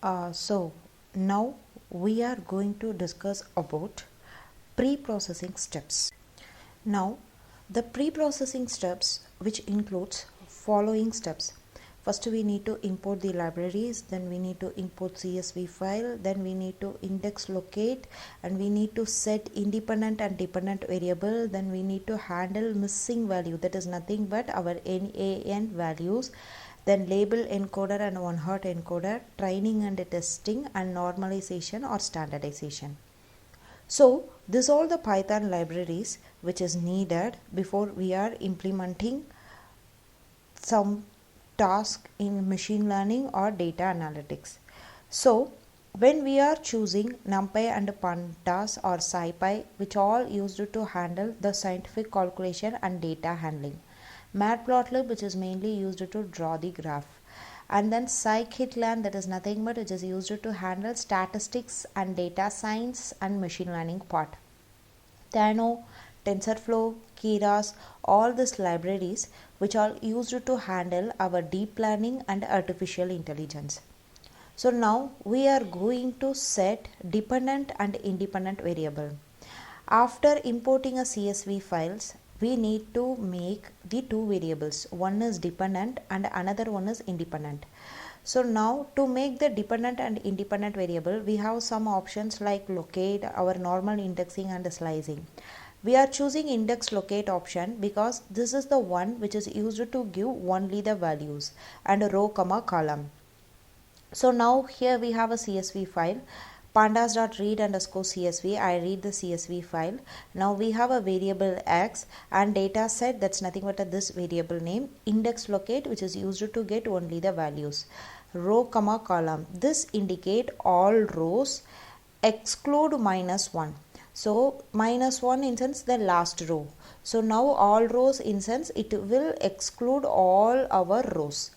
So now we are going to discuss about pre-processing steps. Now the pre-processing steps, which includes following steps. First we need to import the libraries, then we need to import CSV file, then we need to index locate, and we need to set independent and dependent variable, then we need to handle missing value, that is nothing but our NAN values, then label encoder and one-hot encoder, training and testing, and normalization or standardization. So these all the Python libraries which is needed before we are implementing some task in machine learning or data analytics. So when we are choosing NumPy and Pandas or SciPy, which all used to handle the scientific calculation and data handling, Matplotlib, which is mainly used to draw the graph, and then scikit-learn, that is nothing but it is used to handle statistics and data science and machine learning part. Thano, TensorFlow, Keras, all these libraries which are used to handle our deep learning and artificial intelligence. So now we are going to set dependent and independent variable. After importing a CSV files, we need to make the two variables. One is dependent and another one is independent. So now to make the dependent and independent variable, we have some options like locate, our normal indexing and slicing. We are choosing index locate option because this is the one which is used to give only the values and row comma column. So now here we have a CSV file, pandas.read underscore CSV. I read the CSV file. Now we have a variable x and data set, that's nothing but this variable name, index locate, which is used to get only the values, row comma column. This indicate all rows exclude -1. So -1 in sense the last row. So now all rows in sense it will exclude all our rows,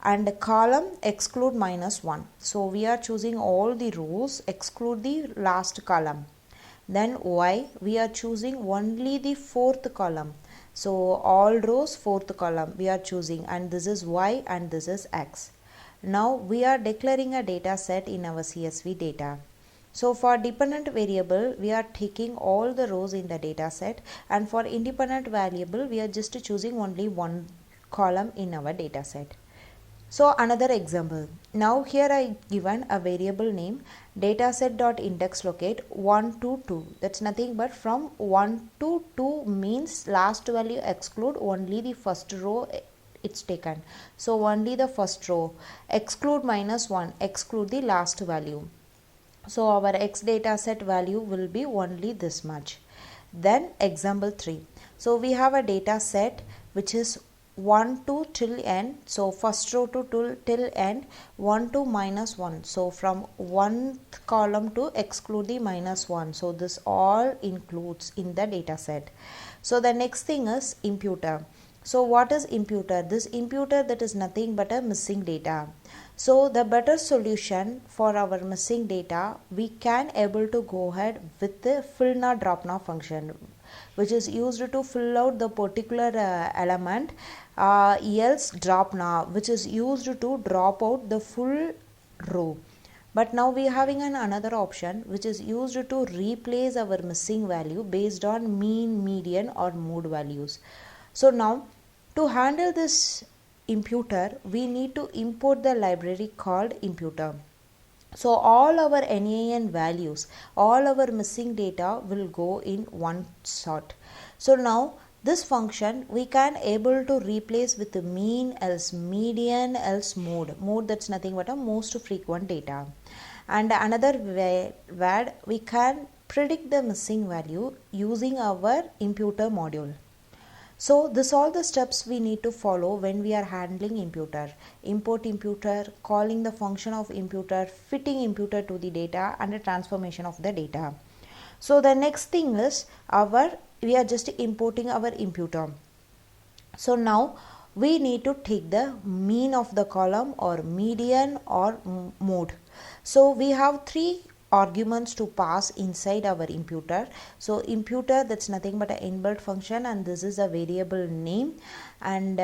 and column exclude -1. So we are choosing all the rows exclude the last column. Then y, we are choosing only the fourth column. So all rows fourth column we are choosing, and this is y and this is x. Now we are declaring a data set in our CSV data. So for dependent variable, we are taking all the rows in the data set, and for independent variable, we are just choosing only one column in our data set. So another example. Now here I given a variable name dataset.indexLocate 1 to 2. That's nothing but from 1 to 2 means last value exclude only the first row it's taken. So only the first row, exclude -1, exclude the last value. So our x data set value will be only this much. Then example 3. So we have a data set which is 1 to till n. So first row to till n, 1 to -1. So from one column to exclude the -1. So this all includes in the data set. So the next thing is imputer. So what is imputer? This imputer, that is nothing but a missing data. So the better solution for our missing data, we can able to go ahead with the fill now drop now function, which is used to fill out the particular element, else drop now, which is used to drop out the full row. But now we are having another option which is used to replace our missing value based on mean, median or mode values. So now to handle this imputer, we need to import the library called imputer. So all our NAN values, all our missing data will go in one shot. So now this function we can able to replace with the mean, else median, else mode. Mode, that's nothing but a most frequent data. And another way where we can predict the missing value using our imputer module. So this all the steps we need to follow when we are handling imputer. Import imputer, calling the function of imputer, fitting imputer to the data, and the transformation of the data. So the next thing is we are just importing our imputer. So now we need to take the mean of the column or median or mode. So we have three arguments to pass inside our imputer. So imputer, that's nothing but an inbuilt function, and this is a variable name, and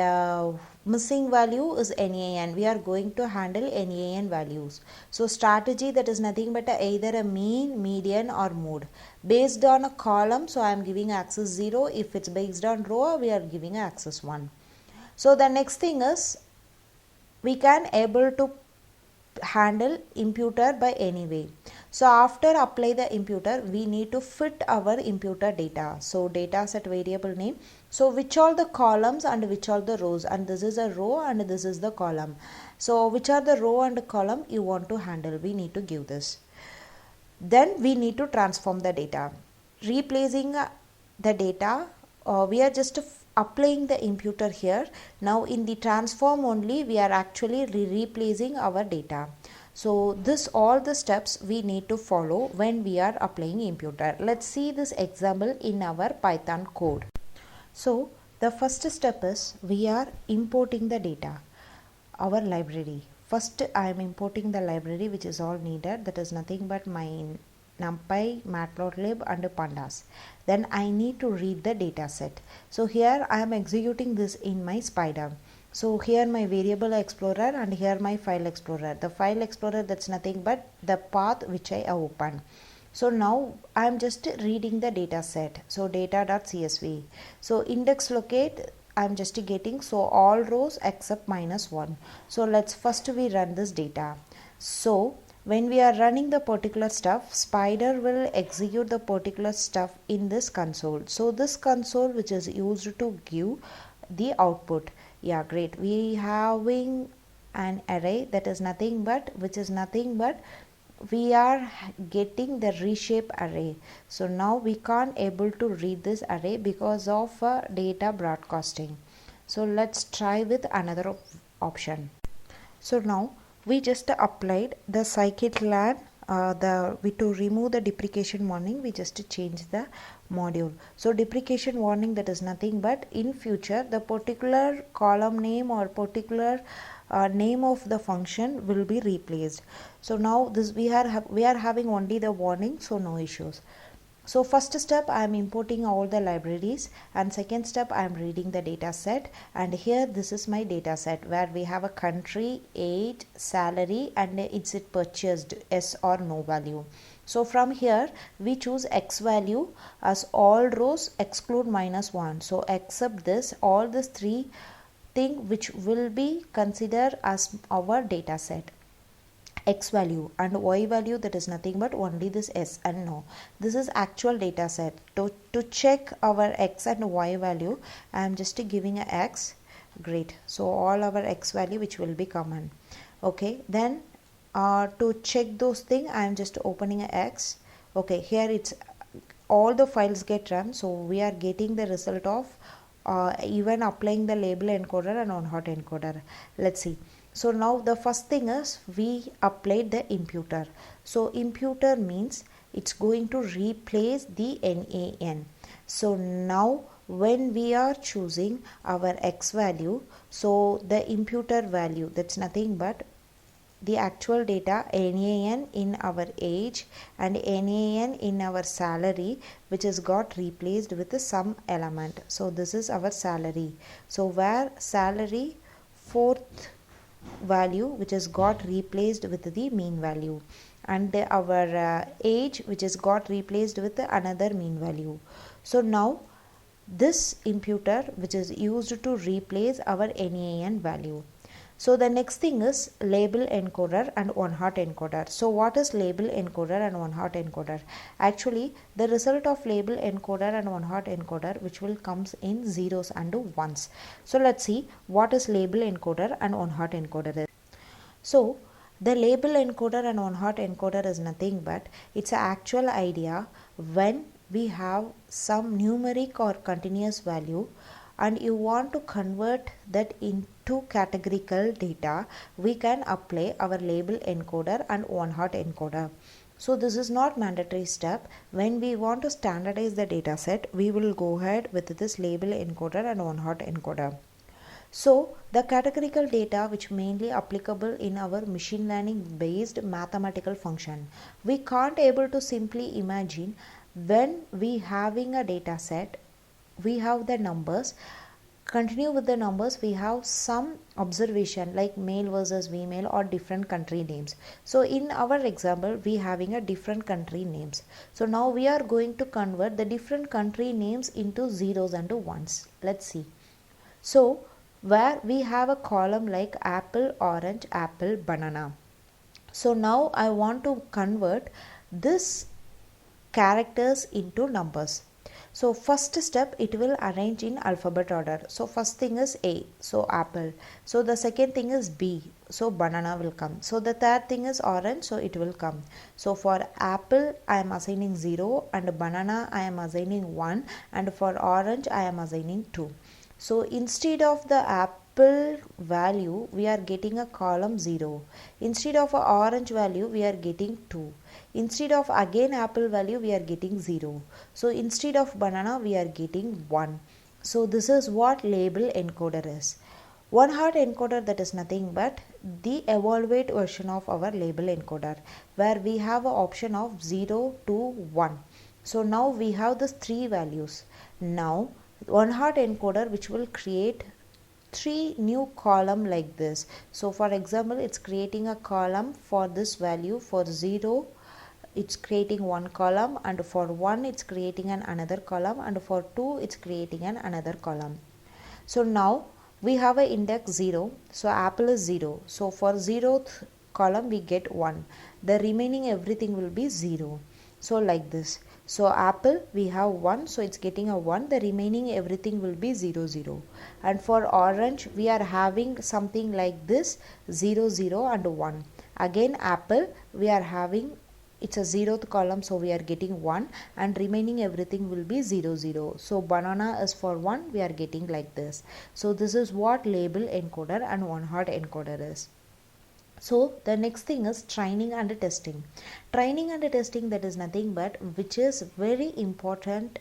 missing value is NaN. We are going to handle NaN values. So strategy, that is nothing but either a mean, median or mode. Based on a column, so I am giving access 0. If it's based on row, we are giving access 1. So the next thing is we can able to handle imputer by any way. So after apply the imputer, we need to fit our imputer data. So data set variable name. So which are the columns and which are the rows, and this is a row and this is the column. So which are the row and column you want to handle, we need to give this. Then we need to transform the data. Replacing the data, we are just applying the imputer here. Now in the transform only, we are actually replacing our data. So this all the steps we need to follow when we are applying imputer. Let's see this example in our Python code. So the first step is we are importing the data, our library. First I am importing the library which is all needed, that is nothing but my NumPy, Matplotlib and pandas. Then I need to read the data set. So here I am executing this in my Spider. So here my variable explorer and here my file explorer. The file explorer, that's nothing but the path which I opened. So now I am just reading the data set. So data.csv. So index locate, I am just getting, so all rows except -1. So let's first we run this data. So when we are running the particular stuff, Spider will execute the particular stuff in this console. So this console which is used to give the output. Yeah, great. We having an array that is nothing but, which is nothing but we are getting the reshape array. So now we can't able to read this array because of data broadcasting. So let's try with another option. So now we just applied the scikit-learn, to remove the deprecation warning, we just change the module. So deprecation warning, that is nothing but in future the particular column name or particular name of the function will be replaced. So now this we are having only the warning, so no issues. So first step I am importing all the libraries, and second step I am reading the data set, and here this is my data set where we have a country, age, salary, and it's it purchased, yes or no value. So from here we choose x value as all rows exclude -1. So except this, all these three thing which will be considered as our data set. X value and Y value, that is nothing but only this S and no. This is actual data set. To check our X and Y value, I am just giving a X. Great. So all our X value which will be common. Okay. Then to check those things, I am just opening a X. Okay. Here it's all the files get run. So we are getting the result of even applying the label encoder and on-hot encoder. Let's see. So now the first thing is we applied the imputer. So imputer means it's going to replace the NaN. So now when we are choosing our X value, so the imputer value, that's nothing but the actual data NaN in our age and NaN in our salary, which has got replaced with some element. So this is our salary. So where salary fourth value which has got replaced with the mean value, and our age which has got replaced with another mean value. So now this imputer which is used to replace our NaN value. So the next thing is label encoder and one-hot encoder. So what is label encoder and one-hot encoder? Actually the result of label encoder and one-hot encoder which will comes in zeros and ones. So let's see what is label encoder and one-hot encoder. So the label encoder and one-hot encoder is nothing but it's an actual idea when we have some numeric or continuous value and you want to convert that into categorical data, we can apply our label encoder and one-hot encoder. So this is not mandatory step. When we want to standardize the data set, we will go ahead with this label encoder and one-hot encoder. So the categorical data which mainly applicable in our machine learning based mathematical function. We can't able to simply imagine when we having a data set, we have the numbers, continue with the numbers, we have some observation like male versus female or different country names. So in our example we having a different country names. So now we are going to convert the different country names into zeros and ones. Let's see. So where we have a column like apple, orange, apple, banana. So now I want to convert this characters into numbers. So first step, it will arrange in alphabet order. So first thing is A, so apple. So the second thing is B, so banana will come. So the third thing is orange, so it will come. So for apple I am assigning 0 and banana I am assigning 1 and for orange I am assigning 2. So instead of the apple value we are getting a column 0. Instead of a orange value we are getting 2. Instead of again apple value we are getting 0. So instead of banana we are getting 1. So this is what label encoder is. One hot encoder, that is nothing but the evaluate version of our label encoder, where we have an option of 0 to 1. So now we have these three values. Now one hot encoder which will create 3 new column like this. So for example it's creating a column for this value. For 0 it's creating one column, and for 1 it's creating another column, and for 2 it's creating another column. So now we have a index 0, so apple is 0. So for 0th column we get 1, the remaining everything will be 0. So like this. So apple we have 1, so it's getting a 1, the remaining everything will be 0 0. And for orange we are having something like this, 0 0 and 1. Again apple we are having, it's a 0th column, so we are getting 1 and remaining everything will be 0 0. So banana is for 1, we are getting like this. So this is what label encoder and one hot encoder is. So the next thing is training and testing. Training and testing, that is nothing but which is very important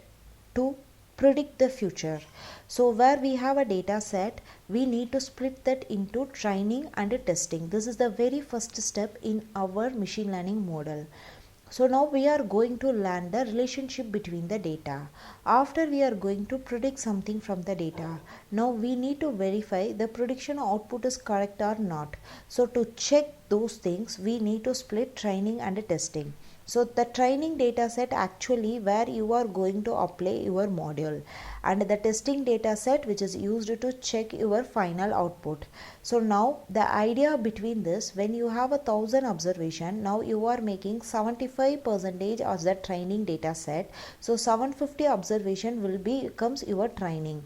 to predict the future. So where we have a data set, we need to split that into training and testing. This is the very first step in our machine learning model. So now we are going to learn the relationship between the data. After we are going to predict something from the data. Now we need to verify the prediction output is correct or not. So to check those things we need to split training and testing. So the training data set actually where you are going to apply your model, and the testing data set which is used to check your final output. So now the idea between this, when you have 1,000 observation, now you are making 75% of the training data set. So 750 observation will becomes your training.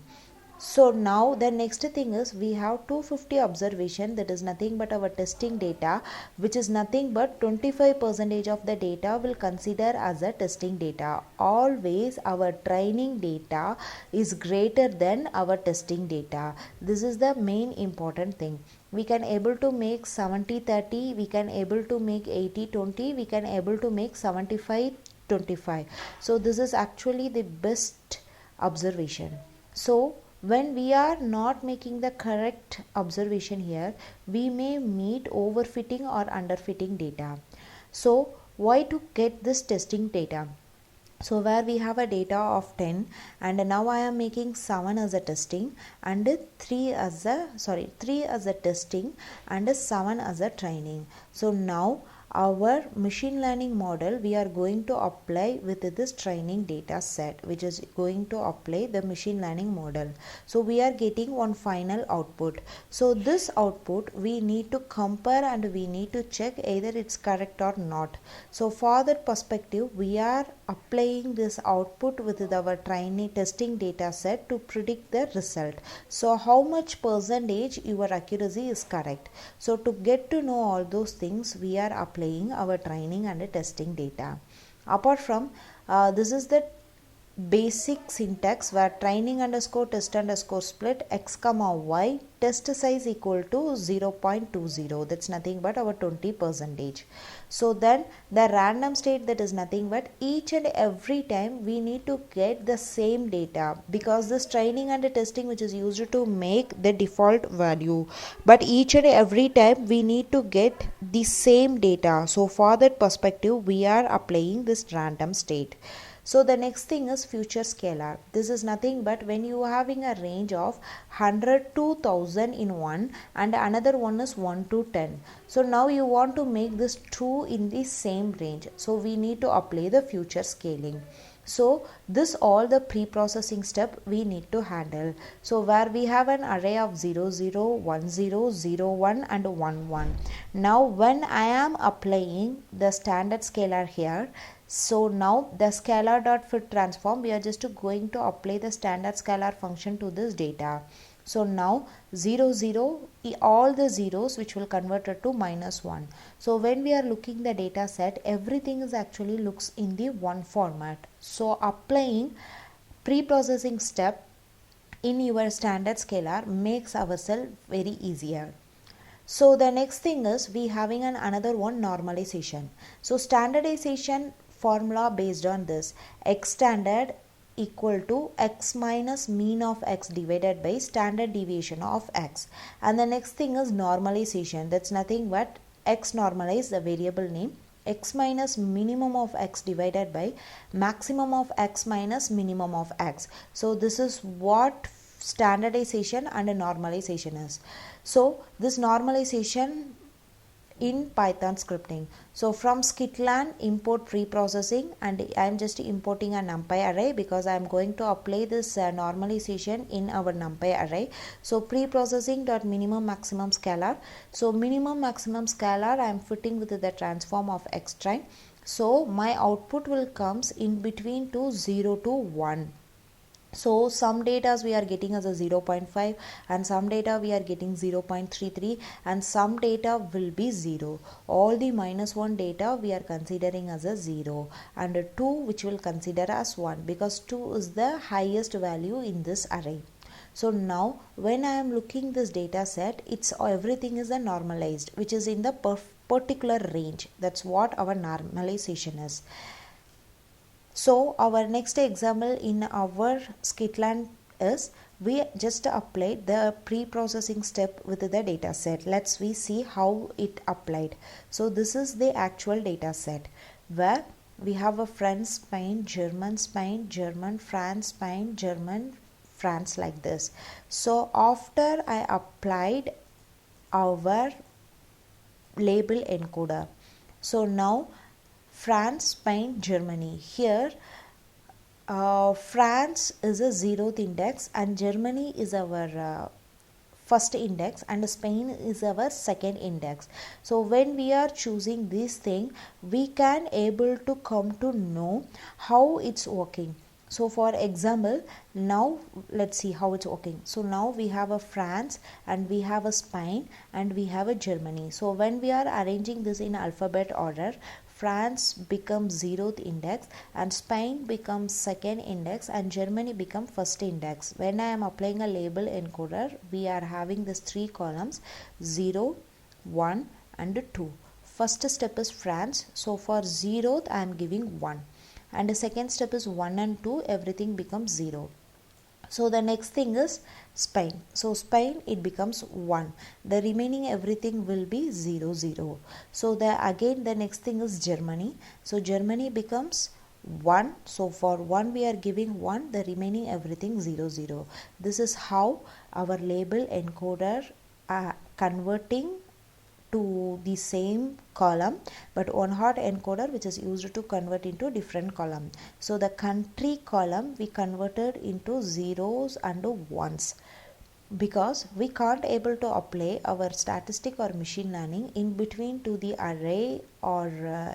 So now the next thing is we have 250 observation, that is nothing but our testing data, which is nothing but 25% of the data will consider as a testing data. Always our training data is greater than our testing data. This is the main important thing. We can able to make 70-30, we can able to make 80-20, we can able to make 75-25. So this is actually the best observation. So when we are not making the correct observation here, we may meet overfitting or underfitting data. So why to get this testing data? So where we have a data of 10 and now I am making 7 as a testing and 3 as a testing and 7 as a training. So now our machine learning model we are going to apply with this training data set, which is going to apply the machine learning model. So we are getting one final output. So this output we need to compare and we need to check either it's correct or not. So for that perspective we are applying this output with our training testing data set to predict the result. So how much percentage your accuracy is correct. So to get to know all those things we are applying our training and testing data. Apart from this is the basic syntax where training underscore test underscore split x comma y test size equal to 0.20. That's nothing but our 20%. So then the random state, that is nothing but each and every time we need to get the same data, because this training and testing which is used to make the default value, but each and every time we need to get the same data. So for that perspective we are applying this random state. So the next thing is future scalar. This is nothing but when you are having a range of 100 to 1000 in one and another one is 1 to 10. So now you want to make this true in the same range. So we need to apply the future scaling. So this all the pre-processing step we need to handle. So where we have an array of 0, 0, 1, 0, 0, 1 and 1, 1. Now when I am applying the standard scalar here, so now the scalar dot fit transform, we are just going to apply the standard scalar function to this data. So now 0, 0, all the zeros which will convert it to -1. So when we are looking the data set, everything is actually looks in the one format. So applying pre-processing step in your standard scalar makes ourselves very easier. So the next thing is we having another one, normalization. So standardization formula based on this, x standard equal to x minus mean of x divided by standard deviation of x. And the next thing is normalization. That's nothing but x normalize, the variable name, x minus minimum of x divided by maximum of x minus minimum of x. So this is what standardization and normalization is. So this normalization in Python scripting. So from skitlan import pre-processing, and I am just importing a numpy array because I am going to apply this normalization in our numpy array. So pre-processing dot minimum maximum scalar. So minimum maximum scalar I am fitting with the transform of x train. So my output will comes in between to 0 to 1. So some data we are getting as a 0.5 and some data we are getting 0.33 and some data will be 0. All the -1 data we are considering as a 0 and 2 which will consider as 1 because 2 is the highest value in this array. So now when I am looking this data set, it's everything is a normalized which is in the particular range. That's what our normalization is. So our next example in our skitlan is we just applied the pre-processing step with the data set. Let's we see how it applied. So this is the actual data set where we have a French, Spain, German, France, Spain, German, France, like this. So after I applied our label encoder, so now France, Spain, Germany. Here France is a 0th index and Germany is our first index and Spain is our second index. So when we are choosing this thing, we can able to come to know how it's working. So for example, now let's see how it's working. So now we have a France and we have a Spain and we have a Germany. So when we are arranging this in alphabet order, France becomes 0th index and Spain becomes second index and Germany becomes first index. When I am applying a label encoder, we are having these 3 columns 0, 1 and 2. First step is France. So for 0th I am giving 1 and the second step is 1 and 2, everything becomes 0. So the next thing is Spain. So Spain it becomes 1. The remaining everything will be 0, 0. So again the next thing is Germany. So Germany becomes 1. So for 1 we are giving 1. The remaining everything 0, 0. This is how our label encoder converting to the same column, but one hot encoder which is used to convert into different column. So the country column we converted into zeros and ones because we can't able to apply our statistic or machine learning in between to the array or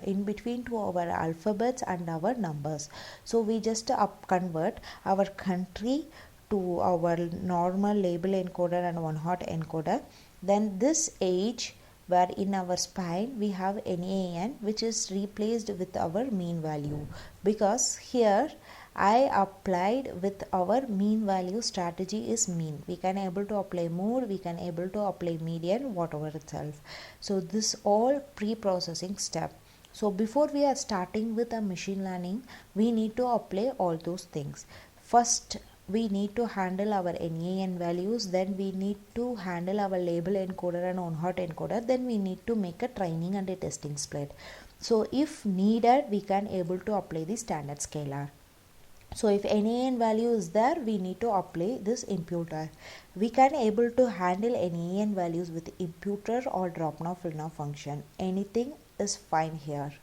in between to our alphabets and our numbers. So we just convert our country to our normal label encoder and one hot encoder. Then this age, where in our Spain we have NaN which is replaced with our mean value because here I applied with our mean value strategy is mean. We can able to apply mode, we can able to apply median, whatever itself. So this all pre-processing step. So before we are starting with a machine learning, we need to apply all those things. First, we need to handle our NAN values, then we need to handle our label encoder and on-hot encoder, then we need to make a training and a testing split. So if needed, we can able to apply the standard scalar. So if NAN value is there, we need to apply this imputer. We can able to handle NAN values with imputer or drop-now fill-now function. Anything is fine here.